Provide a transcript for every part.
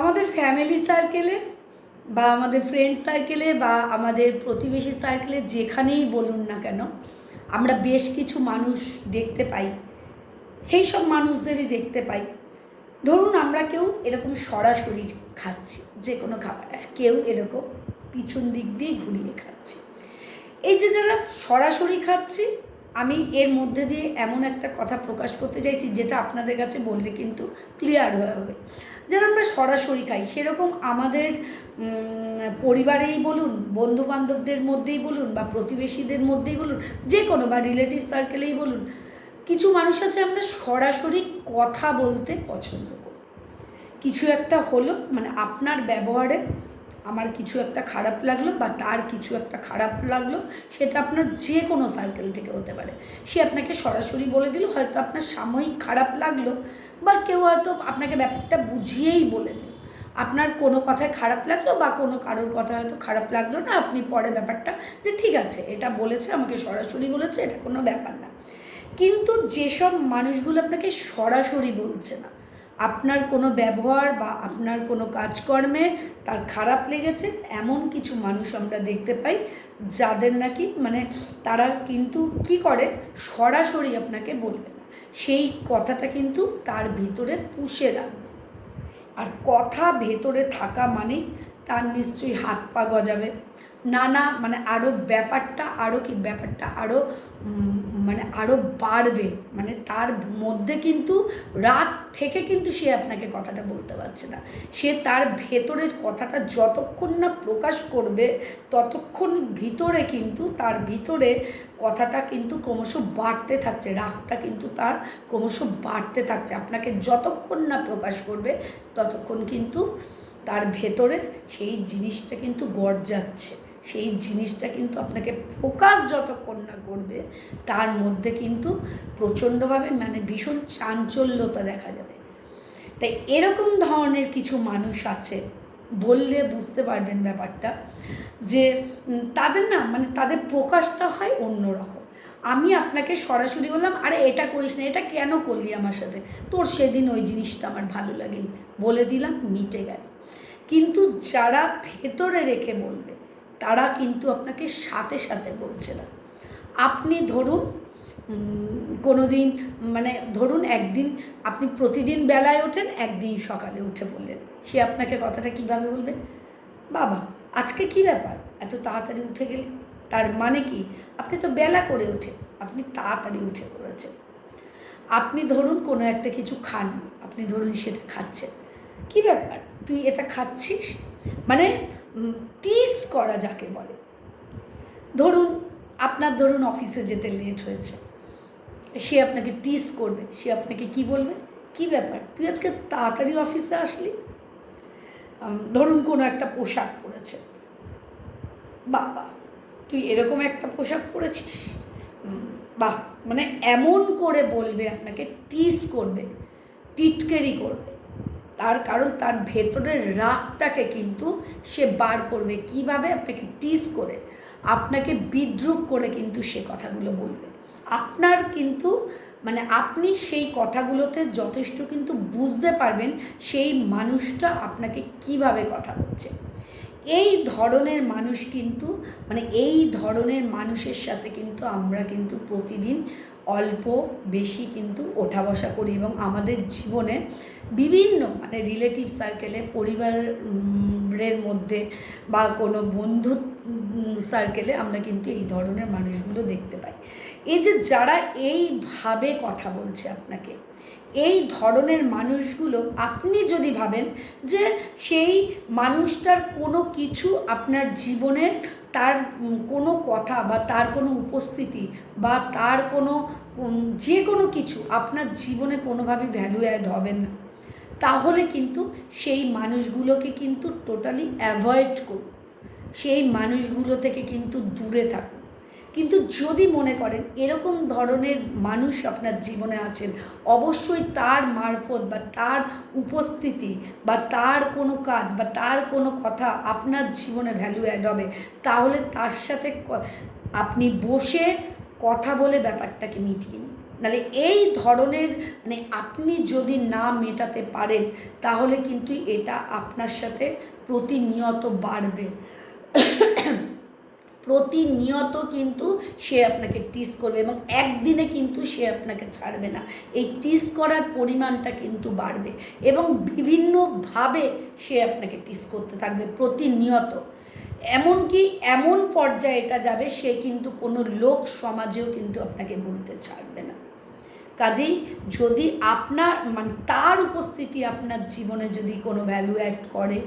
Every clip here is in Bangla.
আমাদের ফ্যামিলি সার্কেলে বা আমাদের ফ্রেন্ড সার্কেলে বা আমাদের প্রতিবেশী সার্কেলে যেখানেই বলুন না কেন, আমরা বেশ কিছু মানুষ দেখতে পাই। সেই সব মানুষদেরই দেখতে পাই। ধরুন আমরা কেউ এরকম সরাসরি খাচ্ছি যে কোনো খাবার, কেউ এরকম পিছন দিক দিয়ে ঘুরিয়ে খাচ্ছি। এই যে যারা সরাসরি খাচ্ছি, আমি এর মধ্যে দিয়ে এমন একটা কথা প্রকাশ করতে চাইছি যেটা আপনাদের কাছে বললে কিন্তু ক্লিয়ার হয়ে হবে। যারা আমরা সরাসরি খাই সেরকম আমাদের পরিবারেই বলুন, বন্ধুবান্ধবদের মধ্যেই বলুন বা প্রতিবেশীদের মধ্যেই বলুন, যে কোনো বা রিলেটিভ সার্কেলেই বলুন, কিছু মানুষ আছে আমরা সরাসরি কথা বলতে পছন্দ করি। কিছু একটা হলো, মানে আপনার ব্যবহারে আমার কিছু একটা খারাপ লাগলো বা তার কিছু একটা খারাপ লাগলো, সেটা আপনার যে কোনো সার্কেল থেকে হতে পারে। সে আপনাকে সরাসরি বলে দিল, হয়তো আপনার সাময়িক খারাপ লাগলো, বা কেউ হয়তো আপনাকে ব্যাপারটা বুঝিয়েই বলে দিল। আপনার কোনো কথায় খারাপ লাগলো বা কোনো কারোর কথা হয়তো খারাপ লাগলো না, আপনি পরে ব্যাপারটা যে ঠিক আছে এটা বলেছে, আমাকে সরাসরি বলেছে, এটা কোনো ব্যাপার না। কিন্তু যেসব মানুষগুলো আপনাকে সরাসরি বলছে না, আপনার কোনো ব্যবহার বা আপনার কোনো কাজকর্মে তার খারাপ লেগেছে, এমন কিছু মানুষ আমরা দেখতে পাই যাদের নাকি মানে তারা কিন্তু কি করে, সরাসরি আপনাকে বলবে না, সেই কথাটা কিন্তু তার ভিতরে পুষে রাখবে। আর কথা ভেতরে থাকা মানে তার নিশ্চয়ই হাত পা গজাবে, নানা মানে আরও ব্যাপারটা আরও মানে আরও বাড়বে। মানে তার মধ্যে কিন্তু রাগ থেকে কিন্তু সে আপনাকে কথাটা বলতে পারছে না, সে তার ভেতরের কথাটা যতক্ষণ না প্রকাশ করবে ততক্ষণ ভিতরে কিন্তু তার ভিতরে কথাটা কিন্তু ক্রমশ বাড়তে থাকছে, রাগটা কিন্তু তার ক্রমশ বাড়তে থাকছে। আপনাকে যতক্ষণ না প্রকাশ করবে ততক্ষণ কিন্তু তার ভেতরে সেই জিনিসটা কিন্তু গড়জাচ্ছে, সেই জিনিসটা কিন্তু আপনাকে ফোকাস যতক্ষণ না করবে তার মধ্যে কিন্তু প্রচণ্ডভাবে মানে ভীষণ চাঞ্চল্যতা দেখা যাবে। তাই এরকম ধরনের কিছু মানুষ আছে, বললে বুঝতে পারবেন ব্যাপারটা, যে তাদের না মানে তাদের প্রকাশটা হয় অন্যরকম। আমি আপনাকে সরাসরি বললাম, আরে এটা করিস না, এটা কেন করলি আমার সাথে, তোর সেদিন ওই জিনিসটা আমার ভালো লাগেনি, বলে দিলাম, মিটে গেল। কিন্তু যারা ভেতরে রেখে বলবে তারা কিন্তু আপনাকে সাথে সাথে বলছে না। আপনি ধরুন কোনো দিন মানে ধরুন একদিন আপনি প্রতিদিন বেলায় ওঠেন, একদিন সকালে উঠে বললেন, সে আপনাকে কথাটা কীভাবে বলবে, বাবা আজকে কী ব্যাপার এত তাড়াতাড়ি উঠে গেলে, তার মানে কি আপনি তো বেলা করে ওঠে, আপনি তাড়াতাড়ি উঠে পড়েছেন। আপনি ধরুন কোনো একটা কিছু খান, আপনি ধরুন সেটা খাচ্ছেন, কী ব্যাপার তুই এটা খাচ্ছিস, মানে টিজ করা যাকে বলে। ধরুন আপনার ধরুন অফিসে যেতে লেট হয়েছে, সে আপনাকে টিজ করবে, সে আপনাকে কি বলবে, কী ব্যাপার তুই আজকে তাড়াতাড়ি অফিসে আসলি। ধরুন কোনো একটা পোশাক পরেছে, বাবা তুই এরকম একটা পোশাক পরেছিস, বাহ, মানে এমন করে বলবে, আপনাকে টিজ করবে, টিটকেরি করবে। তার কারণ তার ভেতরের রাগটাকে কিন্তু সে বার করবে কীভাবে, আপনাকে টিজ করে, আপনাকে বিদ্রূপ করে কিন্তু সে কথাগুলো বলবে। আপনার কিন্তু মানে আপনি সেই কথাগুলোতে যথেষ্ট কিন্তু বুঝতে পারবেন সেই মানুষটা আপনাকে কিভাবে কথা বলছে। এই ধরনের মানুষ কিন্তু মানে এই ধরনের মানুষের সাথে কিন্তু আমরা কিন্তু প্রতিদিন অল্প বেশি কিন্তু ওঠা বসা করি, এবং আমাদের জীবনে বিভিন্ন মানে রিলেটিভ সার্কেলে, পরিবারের মধ্যে বা কোনো বন্ধু সার্কেলে আমরা কিন্তু এই ধরনের মানুষগুলো দেখতে পাই। এই যে যারা এইভাবে কথা বলছে আপনাকে, এই ধরনের মানুষগুলো আপনি যদি ভাবেন যে সেই মানুষটার কোনো কিছু আপনার জীবনের, তার কোনো কথা বা তার কোনো উপস্থিতি বা তার কোনো যে কোনো কিছু আপনার জীবনে কোনোভাবেই ভ্যালু অ্যাড হবে না, তাহলে কিন্তু সেই মানুষগুলোকে কিন্তু টোটালি অ্যাভয়েড করুন, সেই মানুষগুলো থেকে কিন্তু দূরে থাকুন। কিন্তু যদি মনে করেন এরকম ধরনের মানুষ আপনার জীবনে আছেন, অবশ্যই তার মারফত বা তার উপস্থিতি বা তার কোনো কাজ বা তার কোনো কথা আপনার জীবনে ভ্যালু অ্যাড হবে, তাহলে তার সাথে আপনি বসে কথা বলে ব্যাপারটাকে মিটিয়ে নিন। নাহলে এই ধরনের মানে আপনি যদি না মেটাতে পারেন তাহলে কিন্তু এটা আপনার সাথে প্রতিনিয়ত বাড়বে। প্রতিনিয়ত কিন্তু সে আপনাকে টিস করবে এবং একদিনে কিন্তু সে আপনাকে ছাড়বে না। এই টিস করার পরিমাণটা কিন্তু বাড়বে এবং বিভিন্নভাবে সে আপনাকে টিস করতে থাকবে প্রতিনিয়ত। এমনকি এমন পর্যায়ে এটা যাবে সে কিন্তু কোনো লোক সমাজেও কিন্তু আপনাকে বলতে ছাড়বে না। কাজেই যদি আপনার মানে তার উপস্থিতি আপনার জীবনে যদি কোনো ভ্যালু অ্যাড করে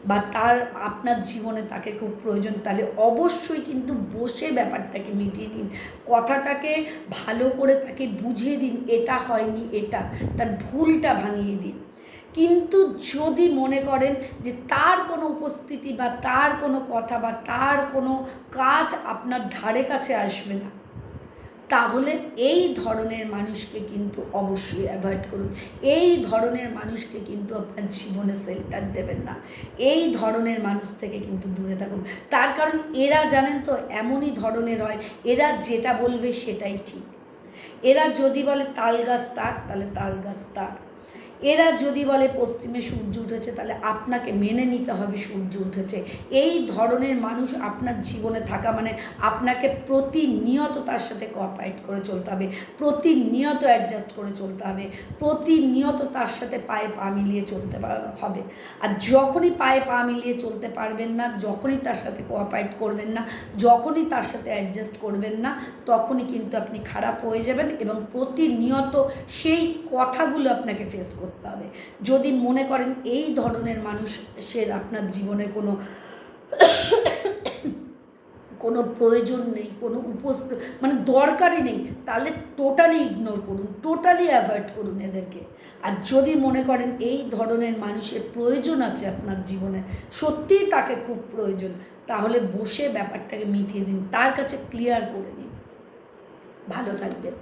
বা তার আপনার জীবনে তাকে খুব প্রয়োজন, তাহলে অবশ্যই কিন্তু বসে ব্যাপারটাকে মিটিয়ে নিন, কথাটাকে ভালো করে তাকে বুঝিয়ে দিন এটা হয়নি, এটা তার ভুলটা ভাঙিয়ে দিন। কিন্তু যদি মনে করেন যে তার কোনো উপস্থিতি বা তার কোনো কথা বা তার কোনো কাজ আপনার ধারে কাছে আসবে না, তাহলে এই ধরনের মানুষকে কিন্তু অবশ্যই অ্যাভয়েড করুন। এই ধরনের মানুষকে কিন্তু আপনার জীবনে সেল্টার দেবেন না। এই ধরনের মানুষ থেকে কিন্তু দূরে থাকুন। তার কারণ এরা জানেন তো এমনই ধরনের হয়, এরা যেটা বলবে সেটাই ঠিক। এরা যদি বলে তাল গাছ তার, তাহলে তাল গাছ তার। এরা যদি বলে পশ্চিমে সূর্য উঠেছে, তাহলে আপনাকে মেনে নিতে হবে সূর্য উঠেছে। এই ধরনের মানুষ আপনার জীবনে থাকা মানে আপনাকে প্রতিনিয়ত তার সাথে কোঅপারেট করে চলতে হবে, প্রতিনিয়ত অ্যাডজাস্ট করে চলতে হবে, প্রতিনিয়ত তার সাথে পায়ে পা মিলিয়ে চলতে হবে। আর যখনই পায়ে পা মিলিয়ে চলতে পারবেন না, যখনই তার সাথে কোঅপারেট করবেন না, যখনই তার সাথে অ্যাডজাস্ট করবেন না, তখনই কিন্তু আপনি খারাপ হয়ে যাবেন এবং প্রতিনিয়ত সেই কথাগুলো আপনাকে ফেস করতে হবে। যদি মনে করেন এই ধরনের মানুষের আপনার জীবনে কোনো প্রয়োজন নেই, কোনো মানে দরকারই নেই, তাহলে টোটালি ইগনোর করুন, টোটালি অ্যাভয়েড করুন এদেরকে। আর যদি মনে করেন এই ধরনের মানুষের প্রয়োজন আছে আপনার জীবনে, সত্যিই তাকে খুব প্রয়োজন, তাহলে বসে ব্যাপারটাকে মিটিয়ে দিন, তার কাছে ক্লিয়ার করে দিন। ভালো থাকবেন।